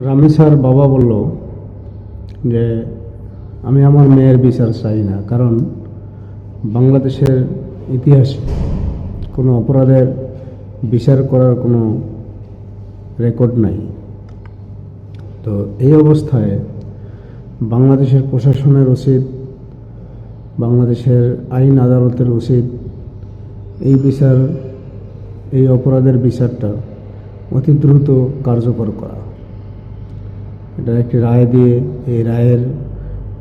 রামেশার বাবা বলল যে আমি আমার মেয়ের বিচার চাই না, কারণ বাংলাদেশের ইতিহাসে কোনো অপরাধের বিচার করার কোনো রেকর্ড নাই। তো এই অবস্থায় বাংলাদেশের প্রশাসনের উচিত, বাংলাদেশের আইন আদালতের উচিত এই অপরাধের বিচারটা অতি দ্রুত কার্যকর করা। এটা একটি রায় দিয়ে এই রায়ের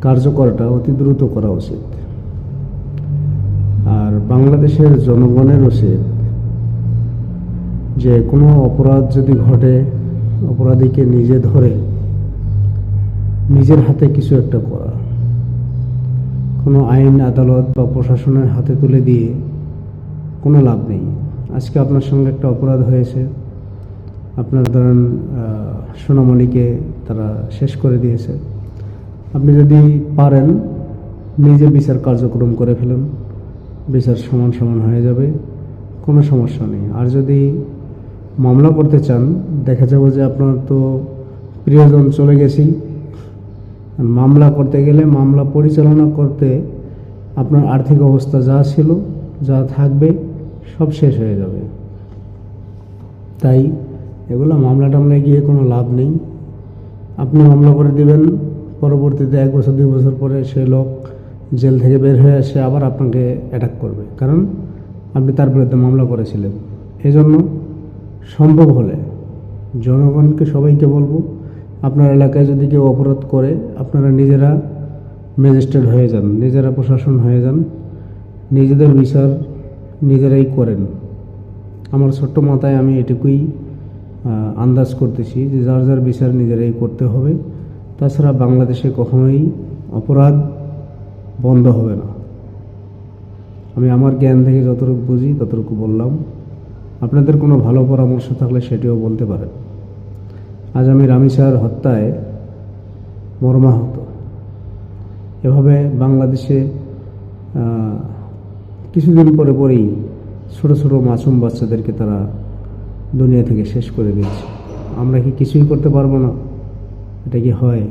কার্যকরটা অতি দ্রুত করা উচিত। আর বাংলাদেশের জনগণের উচিত যে কোনো অপরাধ যদি ঘটে, অপরাধীকে নিজে ধরে নিজের হাতে কিছু একটা করা। কোনো আইন আদালত বা প্রশাসনের হাতে তুলে দিয়ে কোনো লাভ নেই। আজকে আপনার সঙ্গে একটা অপরাধ হয়েছে, আপনার ধরেন সোনামণিকে তারা শেষ করে দিয়েছে। আপনি যদি পারেন নিজে বিচার কার্যক্রম করে ফেলেন, বিচার সমান সমান হয়ে যাবে, কোনো সমস্যা নেই। আর যদি মামলা করতে চান, দেখা যাবে যে আপনার তো প্রিয়জন চলে গেছি, মামলা করতে গেলে মামলা পরিচালনা করতে আপনার আর্থিক অবস্থা যা ছিল, যা থাকবে, সব শেষ হয়ে যাবে। তাই এগুলো মামলা টামলায় গিয়ে কোনো লাভ নেই। আপনি মামলা করে দিবেন, পরবর্তীতে 1 বছর 2 বছর পরে সে লোক জেল থেকে বের হয়ে এসে আবার আপনাকে অ্যাটাক করবে, কারণ আপনি তার বিরুদ্ধে মামলা করেছিলেন। এই জন্য সম্ভব হলে জনগণকে, সবাইকে বলবো, আপনার এলাকায় যদি কেউ অপরাধ করে, আপনারা নিজেরা ম্যাজিস্ট্রেট হয়ে যান, নিজেরা প্রশাসন হয়ে যান, নিজেদের বিচার নিজেরাই করেন। আমার ছোট্ট মাথায় আমি এটুকুই আন্দাজ করতেছি যে যার যার বিচার নিজেরাই করতে হবে। তাছাড়া বাংলাদেশে কখনোই অপরাধ বন্ধ হবে না। আমি আমার জ্ঞান থেকে যতটুকু বুঝি ততটুকু বললাম। আপনাদের কোনো ভালো পরামর্শ থাকলে সেটিও বলতে পারেন। আজ আমি রামেশার হত্যায় মর্মাহত। এভাবে বাংলাদেশে কিছুদিন পরেই ছোট ছোট মাসুম বাচ্চাদেরকে তারা দুনিয়া থেকে শেষ করে দিয়েছে। আমরা কি কিছুই করতে পারবো না? এটা কি হয়?